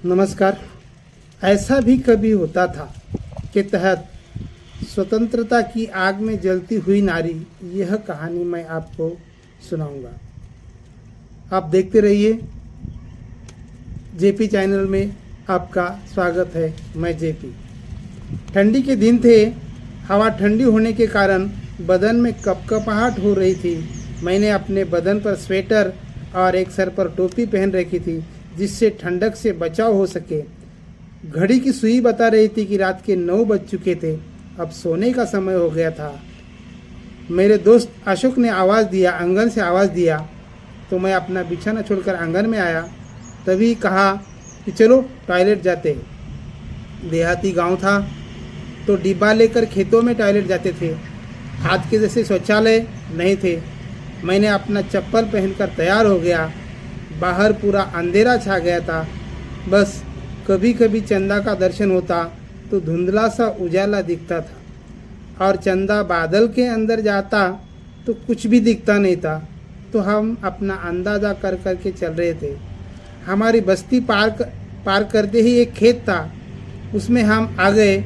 नमस्कार। ऐसा भी कभी होता था के तहत स्वतंत्रता की आग में जलती हुई नारी, यह कहानी मैं आपको सुनाऊंगा। आप देखते रहिए। जेपी चैनल में आपका स्वागत है। मैं जेपी। ठंडी के दिन थे। हवा ठंडी होने के कारण बदन में कपकपाहट हो रही थी। मैंने अपने बदन पर स्वेटर और एक सर पर टोपी पहन रखी थी जिससे ठंडक से बचाव हो सके। घड़ी की सुई बता रही थी कि रात के 9 बज चुके थे। अब सोने का समय हो गया था। मेरे दोस्त अशोक ने आंगन से आवाज़ दिया तो मैं अपना बिछाना छोड़कर आंगन में आया। तभी कहा कि चलो टॉयलेट जाते हैं। देहाती गांव था तो डिब्बा लेकर खेतों में टॉयलेट जाते थे। हाथ के जैसे शौचालय नहीं थे। मैंने अपना चप्पल पहनकर तैयार हो गया। बाहर पूरा अंधेरा छा गया था। बस कभी कभी चंदा का दर्शन होता तो धुंधला सा उजाला दिखता था और चंदा बादल के अंदर जाता तो कुछ भी दिखता नहीं था। तो हम अपना अंदाज़ा कर करके चल रहे थे। हमारी बस्ती पार करते ही एक खेत था, उसमें हम आ गए।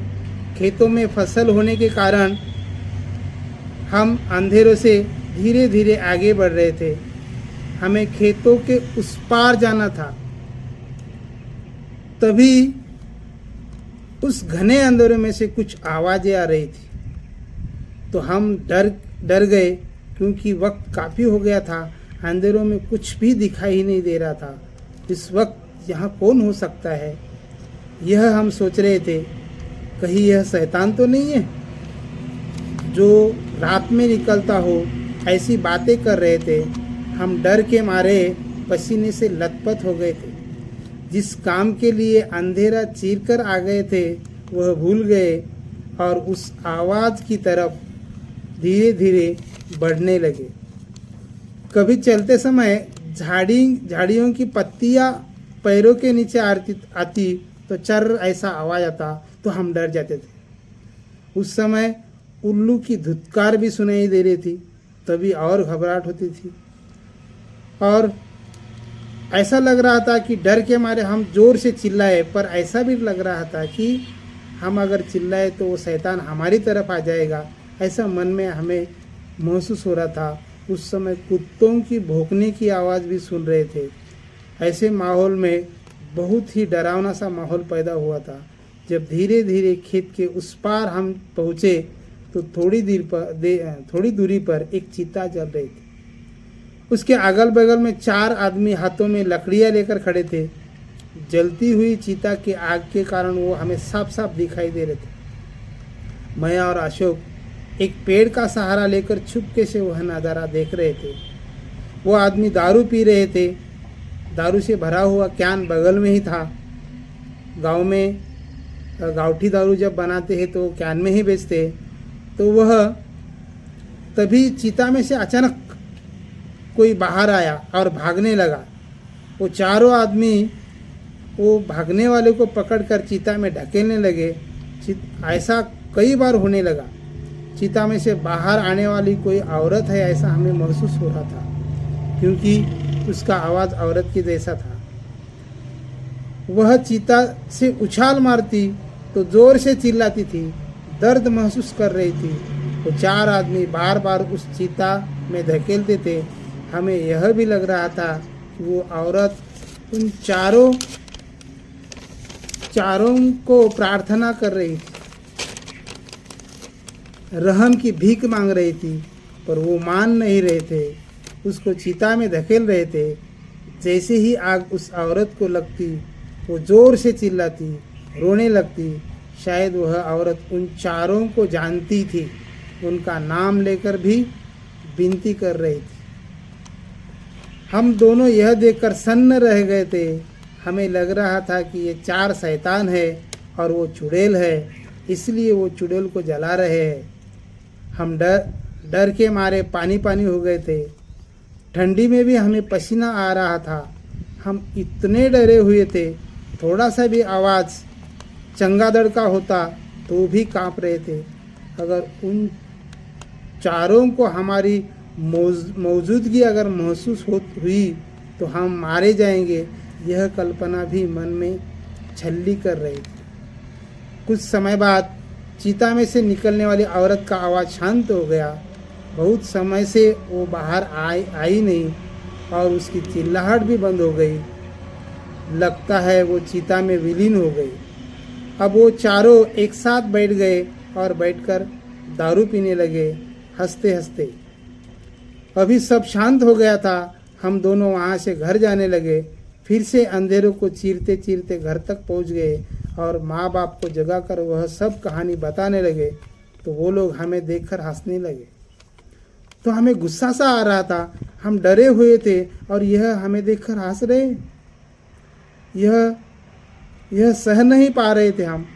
खेतों में फसल होने के कारण हम अंधेरों से धीरे धीरे आगे बढ़ रहे थे। हमें खेतों के उस पार जाना था। तभी उस घने अंधेरे में से कुछ आवाज़ें आ रही थी तो हम डर गए क्योंकि वक्त काफ़ी हो गया था। अंधेरों में कुछ भी दिखाई ही नहीं दे रहा था। इस वक्त यहाँ कौन हो सकता है, यह हम सोच रहे थे। कहीं यह शैतान तो नहीं है जो रात में निकलता हो। ऐसी बातें कर रहे थे। हम डर के मारे पसीने से लथपथ हो गए थे। जिस काम के लिए अंधेरा चीर कर आ गए थे वह भूल गए और उस आवाज़ की तरफ धीरे धीरे बढ़ने लगे। कभी चलते समय झाड़ियों की पत्तियां पैरों के नीचे आती तो चर ऐसा आवाज़ आता तो हम डर जाते थे। उस समय उल्लू की धुतकार भी सुनाई दे रही थी, तभी और घबराहट होती थी। और ऐसा लग रहा था कि डर के मारे हम जोर से चिल्लाए, पर ऐसा भी लग रहा था कि हम अगर चिल्लाए तो वो शैतान हमारी तरफ आ जाएगा। ऐसा मन में हमें महसूस हो रहा था। उस समय कुत्तों की भौंकने की आवाज़ भी सुन रहे थे। ऐसे माहौल में बहुत ही डरावना सा माहौल पैदा हुआ था। जब धीरे धीरे खेत के उस पार हम पहुँचे तो थोड़ी दूरी पर एक चीता जल रही थी। उसके अगल बगल में 4 आदमी हाथों में लकड़ियाँ लेकर खड़े थे। जलती हुई चीता के आग के कारण वो हमें साफ साफ दिखाई दे रहे थे। मैं और अशोक एक पेड़ का सहारा लेकर चुपके से वह नज़ारा देख रहे थे। वो आदमी दारू पी रहे थे। दारू से भरा हुआ कैन बगल में ही था। गांव में गावठी दारू जब बनाते हैं तो कैन में ही बेचते। तो वह तभी चीता में से अचानक कोई बाहर आया और भागने लगा। वो चारों आदमी वो भागने वाले को पकड़कर चीता में ढकेलने लगे। ऐसा कई बार होने लगा। चीता में से बाहर आने वाली कोई औरत है ऐसा हमें महसूस हो रहा था क्योंकि उसका आवाज़ औरत की जैसा था। वह चीता से उछाल मारती तो ज़ोर से चिल्लाती थी, दर्द महसूस कर रही थी। वो 4 आदमी बार बार उस चीता में धकेलते थे। हमें यह भी लग रहा था कि वो औरत उन चारों को प्रार्थना कर रही थी, रहम की भीख मांग रही थी, पर वो मान नहीं रहे थे। उसको चीता में धकेल रहे थे। जैसे ही आग उस औरत को लगती वो ज़ोर से चिल्लाती, रोने लगती। शायद वह औरत उन चारों को जानती थी। उनका नाम लेकर भी विनती कर रही थी। हम दोनों यह देखकर सन्न रह गए थे। हमें लग रहा था कि ये 4 शैतान है और वो चुड़ैल है, इसलिए वो चुड़ैल को जला रहे हैं। हम डर के मारे पानी हो गए थे। ठंडी में भी हमें पसीना आ रहा था। हम इतने डरे हुए थे, थोड़ा सा भी आवाज़ चंगादड़ का होता तो भी कांप रहे थे। अगर उन चारों को हमारी मौजूदगी अगर महसूस हुई तो हम मारे जाएंगे, यह कल्पना भी मन में छल्ली कर रही थी। कुछ समय बाद चीता में से निकलने वाली औरत का आवाज़ शांत हो गया। बहुत समय से वो बाहर आई नहीं और उसकी चिल्लाहट भी बंद हो गई। लगता है वो चीता में विलीन हो गई। अब वो चारों एक साथ बैठ गए और बैठकर दारू पीने लगे, हंसते हंसते। अभी सब शांत हो गया था। हम दोनों वहाँ से घर जाने लगे। फिर से अंधेरों को चीरते चीरते घर तक पहुँच गए और माँ बाप को जगाकर वह सब कहानी बताने लगे। तो वो लोग हमें देखकर हंसने लगे। तो हमें गुस्सा सा आ रहा था। हम डरे हुए थे और यह हमें देखकर हंस रहे। यह सह नहीं पा रहे थे हम।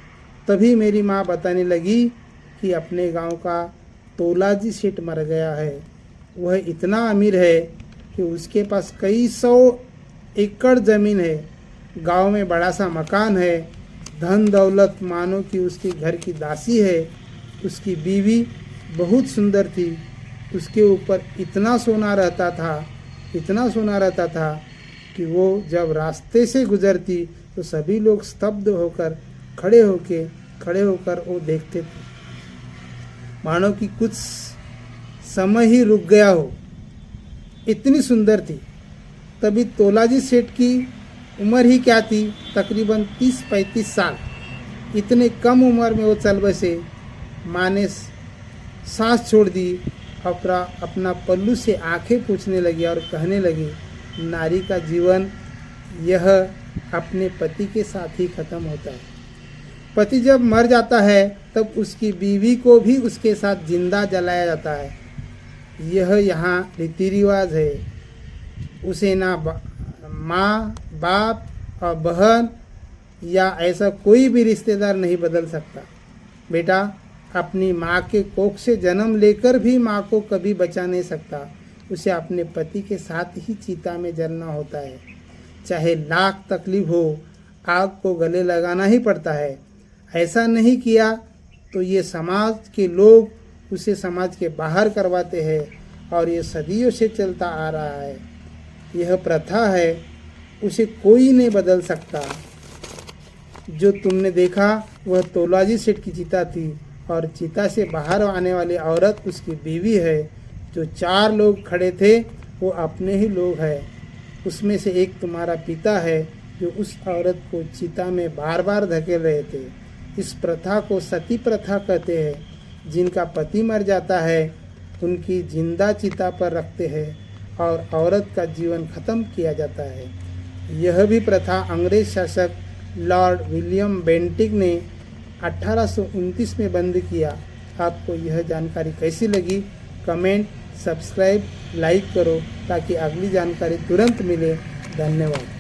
तभी मेरी माँ बताने लगी कि अपने गांव का तोलाजी सेठ मर गया है। वह इतना अमीर है कि उसके पास कई 100 एकड़ ज़मीन है। गांव में बड़ा सा मकान है। धन दौलत मानो कि उसकी घर की दासी है। उसकी बीवी बहुत सुंदर थी। उसके ऊपर इतना सोना रहता था कि वो जब रास्ते से गुजरती तो सभी लोग स्तब्ध होकर खड़े होकर वो देखते थे, मानो कि कुछ समय ही रुक गया हो, इतनी सुंदर थी। तभी तोलाजी सेठ की उम्र ही क्या थी, तकरीबन 30-35 साल। इतने कम उम्र में वो चल बसे। माँ ने सांस छोड़ दी, अपना पल्लू से आंखें पोंछने लगी और कहने लगी, नारी का जीवन यह अपने पति के साथ ही खत्म होता है। पति जब मर जाता है तब उसकी बीवी को भी उसके साथ जिंदा जलाया जाता है। यह यहाँ रीति रिवाज है। उसे ना माँ बाप और बहन या ऐसा कोई भी रिश्तेदार नहीं बदल सकता। बेटा, अपनी माँ के कोख से जन्म लेकर भी माँ को कभी बचा नहीं सकता। उसे अपने पति के साथ ही चिता में जलना होता है। चाहे लाख तकलीफ हो, आग को गले लगाना ही पड़ता है। ऐसा नहीं किया तो ये समाज के लोग उसे समाज के बाहर करवाते हैं और ये सदियों से चलता आ रहा है। यह प्रथा है, उसे कोई नहीं बदल सकता। जो तुमने देखा वह तोलाजी सेठ की चिता थी और चिता से बाहर आने वाली औरत उसकी बीवी है। जो 4 लोग खड़े थे वो अपने ही लोग हैं। उसमें से एक तुम्हारा पिता है जो उस औरत को चिता में बार बार धकेल रहे थे। इस प्रथा को सती प्रथा कहते हैं। जिनका पति मर जाता है उनकी जिंदा चिता पर रखते हैं और औरत का जीवन खत्म किया जाता है। यह भी प्रथा अंग्रेज शासक लॉर्ड विलियम बेंटिक ने 1829 में बंद किया। आपको यह जानकारी कैसी लगी? कमेंट, सब्सक्राइब, लाइक करो ताकि अगली जानकारी तुरंत मिले। धन्यवाद।